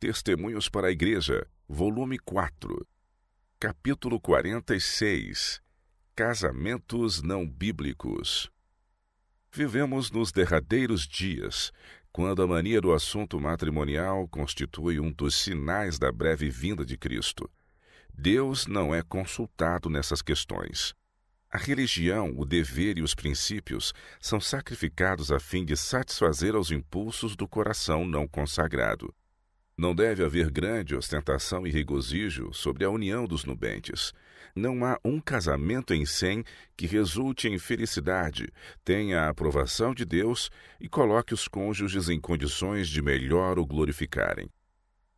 Testemunhos para a Igreja, volume 4, capítulo 46. Casamentos não bíblicos. Vivemos nos derradeiros dias, quando a mania do assunto matrimonial constitui um dos sinais da breve vinda de Cristo. Deus não é consultado nessas questões. A religião, o dever e os princípios são sacrificados a fim de satisfazer aos impulsos do coração não consagrado. Não deve haver grande ostentação e regozijo sobre a união dos nubentes. Não há um casamento em 100 que resulte em felicidade, tenha a aprovação de Deus e coloque os cônjuges em condições de melhor o glorificarem.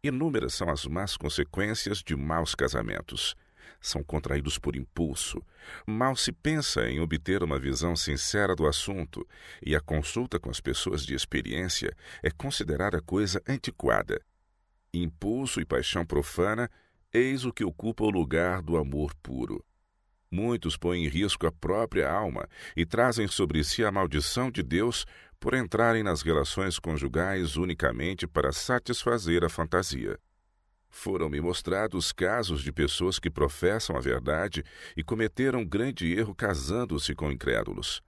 Inúmeras são as más consequências de maus casamentos. São contraídos por impulso. Mal se pensa em obter uma visão sincera do assunto, e a consulta com as pessoas de experiência é considerada coisa antiquada. Impulso e paixão profana, eis o que ocupa o lugar do amor puro. Muitos põem em risco a própria alma e trazem sobre si a maldição de Deus por entrarem nas relações conjugais unicamente para satisfazer a fantasia. Foram-me mostrados casos de pessoas que professam a verdade e cometeram grande erro casando-se com incrédulos.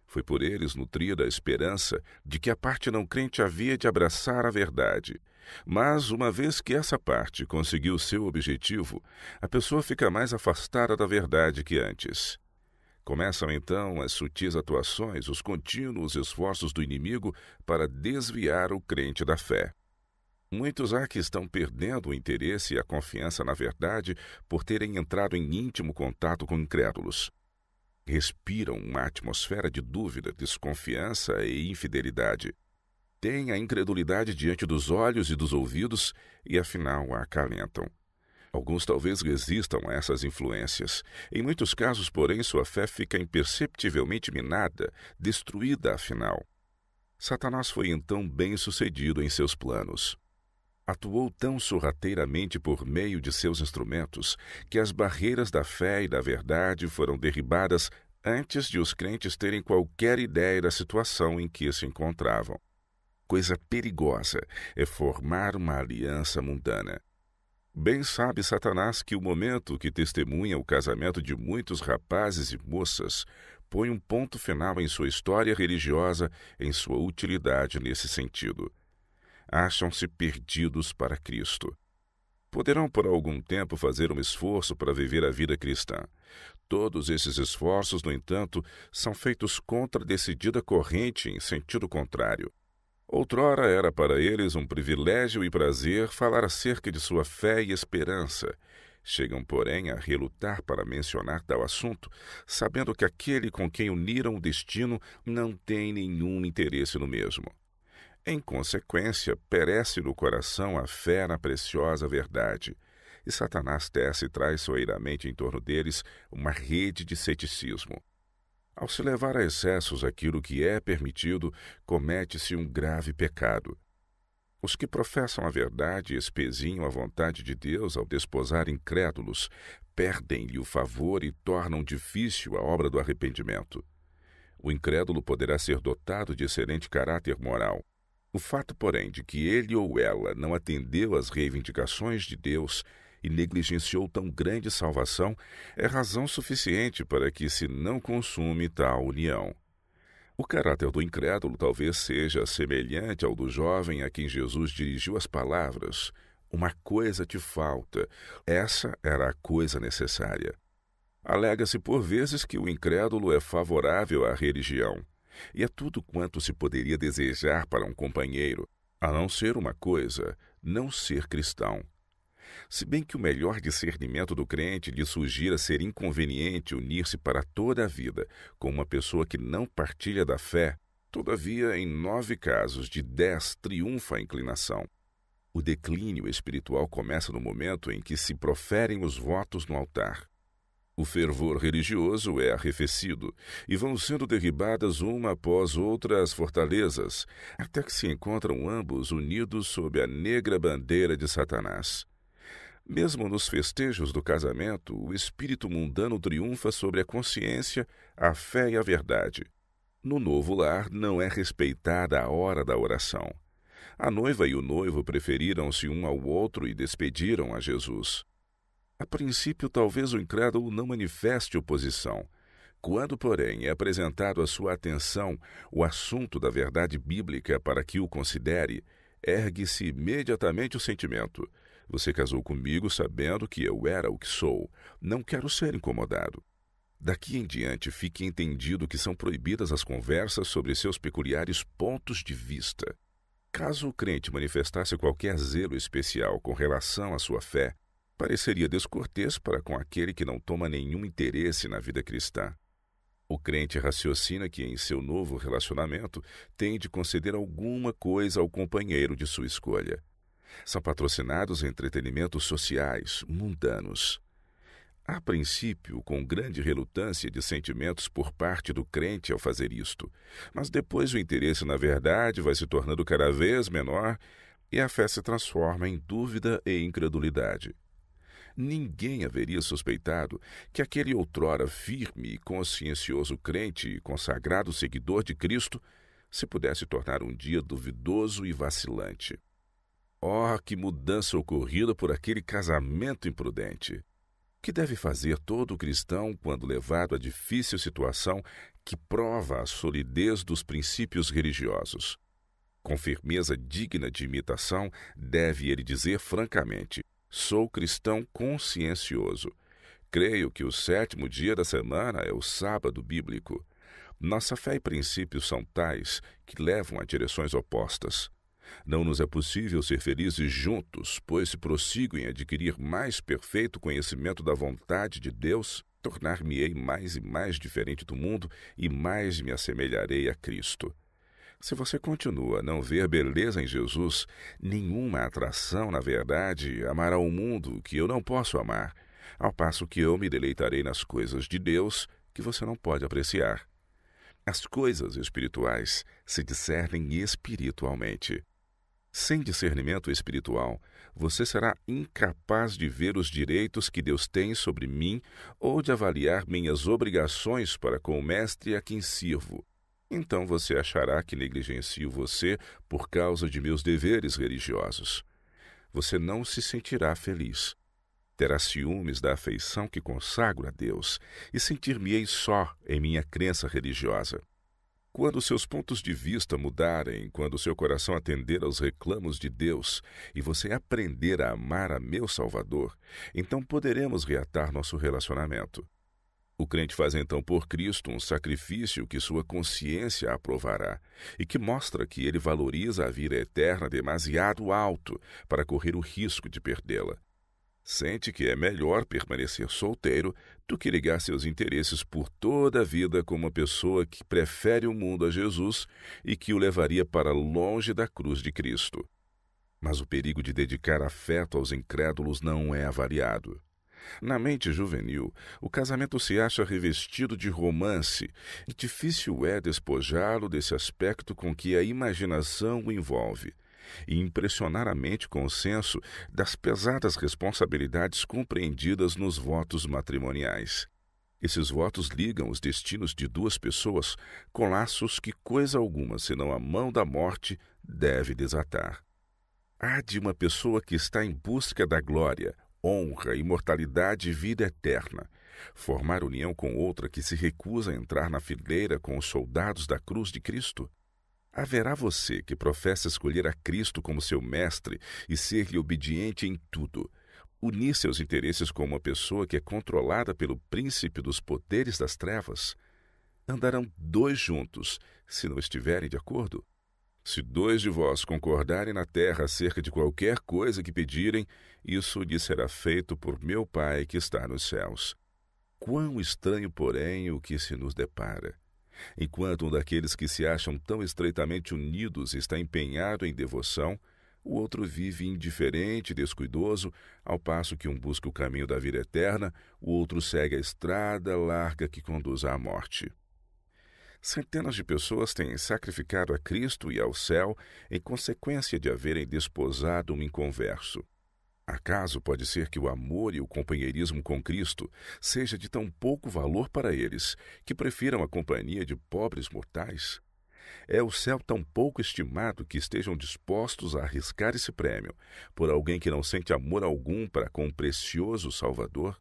Foi por eles nutrida a esperança de que a parte não crente havia de abraçar a verdade. Mas, uma vez que essa parte conseguiu seu objetivo, a pessoa fica mais afastada da verdade que antes. Começam então as sutis atuações, os contínuos esforços do inimigo para desviar o crente da fé. Muitos há que estão perdendo o interesse e a confiança na verdade por terem entrado em íntimo contato com incrédulos. Respiram uma atmosfera de dúvida, desconfiança e infidelidade. Têm a incredulidade diante dos olhos e dos ouvidos e, afinal, a acalentam. Alguns talvez resistam a essas influências. Em muitos casos, porém, sua fé fica imperceptivelmente minada, destruída, afinal. Satanás foi então bem-sucedido em seus planos. Atuou tão sorrateiramente por meio de seus instrumentos que as barreiras da fé e da verdade foram derribadas antes de os crentes terem qualquer ideia da situação em que se encontravam. Coisa perigosa é formar uma aliança mundana. Bem sabe Satanás que o momento que testemunha o casamento de muitos rapazes e moças põe um ponto final em sua história religiosa, em sua utilidade nesse sentido. Acham-se perdidos para Cristo. Poderão por algum tempo fazer um esforço para viver a vida cristã. Todos esses esforços, no entanto, são feitos contra a decidida corrente em sentido contrário. Outrora era para eles um privilégio e prazer falar acerca de sua fé e esperança. Chegam, porém, a relutar para mencionar tal assunto, sabendo que aquele com quem uniram o destino não tem nenhum interesse no mesmo. Em consequência, perece no coração a fé na preciosa verdade, e Satanás tece traiçoeiramente em torno deles uma rede de ceticismo. Ao se levar a excessos aquilo que é permitido, comete-se um grave pecado. Os que professam a verdade e espezinham a vontade de Deus ao desposar incrédulos, perdem-lhe o favor e tornam difícil a obra do arrependimento. O incrédulo poderá ser dotado de excelente caráter moral. O fato, porém, de que ele ou ela não atendeu às reivindicações de Deus e negligenciou tão grande salvação é razão suficiente para que se não consume tal união. O caráter do incrédulo talvez seja semelhante ao do jovem a quem Jesus dirigiu as palavras: "Uma coisa te falta, essa era a coisa necessária." Alega-se por vezes que o incrédulo é favorável à religião, e é tudo quanto se poderia desejar para um companheiro, a não ser uma coisa: não ser cristão. Se bem que o melhor discernimento do crente lhe sugira ser inconveniente unir-se para toda a vida com uma pessoa que não partilha da fé, todavia, em 9 casos de 10 triunfa a inclinação. O declínio espiritual começa no momento em que se proferem os votos no altar. O fervor religioso é arrefecido, e vão sendo derribadas uma após outra as fortalezas, até que se encontram ambos unidos sob a negra bandeira de Satanás. Mesmo nos festejos do casamento, o espírito mundano triunfa sobre a consciência, a fé e a verdade. No novo lar não é respeitada a hora da oração. A noiva e o noivo preferiram-se um ao outro e despediram a Jesus. A princípio, talvez o incrédulo não manifeste oposição. Quando, porém, é apresentado à sua atenção o assunto da verdade bíblica para que o considere, ergue-se imediatamente o sentimento: você casou comigo sabendo que eu era o que sou. Não quero ser incomodado. Daqui em diante, fique entendido que são proibidas as conversas sobre seus peculiares pontos de vista. Caso o crente manifestasse qualquer zelo especial com relação à sua fé, pareceria descortês para com aquele que não toma nenhum interesse na vida cristã. O crente raciocina que em seu novo relacionamento tem de conceder alguma coisa ao companheiro de sua escolha. São patrocinados entretenimentos sociais, mundanos. A princípio, com grande relutância de sentimentos por parte do crente ao fazer isto, mas depois o interesse na verdade vai se tornando cada vez menor e a fé se transforma em dúvida e incredulidade. Ninguém haveria suspeitado que aquele outrora firme e consciencioso crente e consagrado seguidor de Cristo se pudesse tornar um dia duvidoso e vacilante. Oh, que mudança ocorrida por aquele casamento imprudente! O que deve fazer todo cristão quando levado à difícil situação que prova a solidez dos princípios religiosos? Com firmeza digna de imitação, deve ele dizer francamente: sou cristão consciencioso. Creio que o 7º dia da semana é o sábado bíblico. Nossa fé e princípios são tais que levam a direções opostas. Não nos é possível ser felizes juntos, pois se prossigo em adquirir mais perfeito conhecimento da vontade de Deus, tornar-me-ei mais e mais diferente do mundo e mais me assemelharei a Cristo. Se você continua a não ver beleza em Jesus, nenhuma atração, na verdade, amará o mundo que eu não posso amar, ao passo que eu me deleitarei nas coisas de Deus que você não pode apreciar. As coisas espirituais se discernem espiritualmente. Sem discernimento espiritual, você será incapaz de ver os direitos que Deus tem sobre mim ou de avaliar minhas obrigações para com o Mestre a quem sirvo. Então você achará que negligencio você por causa de meus deveres religiosos. Você não se sentirá feliz. Terá ciúmes da afeição que consagro a Deus e sentir-me-ei só em minha crença religiosa. Quando seus pontos de vista mudarem, quando seu coração atender aos reclamos de Deus e você aprender a amar a meu Salvador, então poderemos reatar nosso relacionamento. O crente faz então por Cristo um sacrifício que sua consciência aprovará e que mostra que ele valoriza a vida eterna demasiado alto para correr o risco de perdê-la. Sente que é melhor permanecer solteiro do que ligar seus interesses por toda a vida com uma pessoa que prefere o mundo a Jesus e que o levaria para longe da cruz de Cristo. Mas o perigo de dedicar afeto aos incrédulos não é avaliado. Na mente juvenil, o casamento se acha revestido de romance e difícil é despojá-lo desse aspecto com que a imaginação o envolve e impressionar a mente com o senso das pesadas responsabilidades compreendidas nos votos matrimoniais. Esses votos ligam os destinos de duas pessoas com laços que coisa alguma, senão a mão da morte, deve desatar. Há de uma pessoa que está em busca da glória, honra, imortalidade e vida eterna, formar união com outra que se recusa a entrar na fileira com os soldados da cruz de Cristo? Haverá você que professa escolher a Cristo como seu mestre e ser-lhe obediente em tudo, unir seus interesses com uma pessoa que é controlada pelo príncipe dos poderes das trevas? Andarão dois juntos, se não estiverem de acordo? Se dois de vós concordarem na terra acerca de qualquer coisa que pedirem, isso lhes será feito por meu Pai que está nos céus. Quão estranho, porém, o que se nos depara! Enquanto um daqueles que se acham tão estreitamente unidos está empenhado em devoção, o outro vive indiferente e descuidoso, ao passo que um busca o caminho da vida eterna, o outro segue a estrada larga que conduz à morte. Centenas de pessoas têm sacrificado a Cristo e ao céu em consequência de haverem desposado um inconverso. Acaso pode ser que o amor e o companheirismo com Cristo seja de tão pouco valor para eles, que prefiram a companhia de pobres mortais? É o céu tão pouco estimado que estejam dispostos a arriscar esse prêmio por alguém que não sente amor algum para com o precioso Salvador?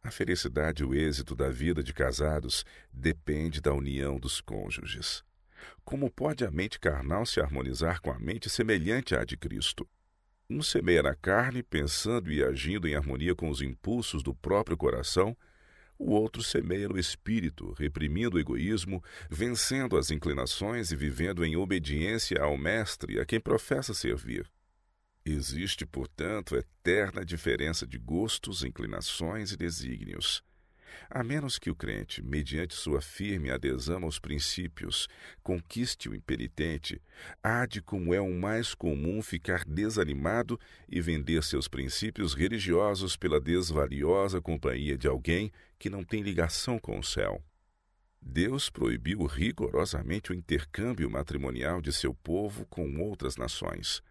A felicidade e o êxito da vida de casados depende da união dos cônjuges. Como pode a mente carnal se harmonizar com a mente semelhante à de Cristo? Um semeia na carne, pensando e agindo em harmonia com os impulsos do próprio coração. O outro semeia no espírito, reprimindo o egoísmo, vencendo as inclinações e vivendo em obediência ao Mestre a quem professa servir. Existe, portanto, eterna diferença de gostos, inclinações e desígnios. A menos que o crente, mediante sua firme adesão aos princípios, conquiste o impenitente, há de, como é o mais comum, ficar desanimado e vender seus princípios religiosos pela desvaliosa companhia de alguém que não tem ligação com o céu. Deus proibiu rigorosamente o intercâmbio matrimonial de seu povo com outras nações.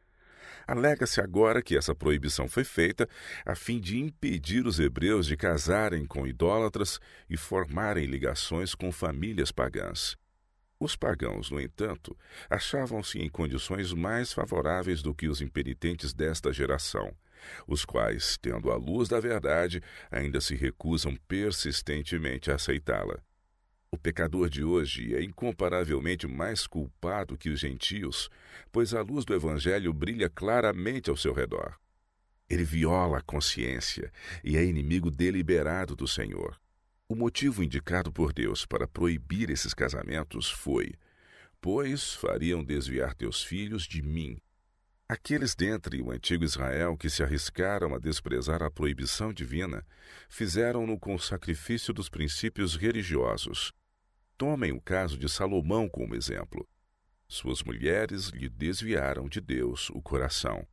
Alega-se agora que essa proibição foi feita a fim de impedir os hebreus de casarem com idólatras e formarem ligações com famílias pagãs. Os pagãos, no entanto, achavam-se em condições mais favoráveis do que os impenitentes desta geração, os quais, tendo a luz da verdade, ainda se recusam persistentemente a aceitá-la. O pecador de hoje é incomparavelmente mais culpado que os gentios, pois a luz do Evangelho brilha claramente ao seu redor. Ele viola a consciência e é inimigo deliberado do Senhor. O motivo indicado por Deus para proibir esses casamentos foi: pois fariam desviar teus filhos de mim. Aqueles dentre o antigo Israel que se arriscaram a desprezar a proibição divina, fizeram-no com o sacrifício dos princípios religiosos. Tomem o caso de Salomão como exemplo. Suas mulheres lhe desviaram de Deus o coração.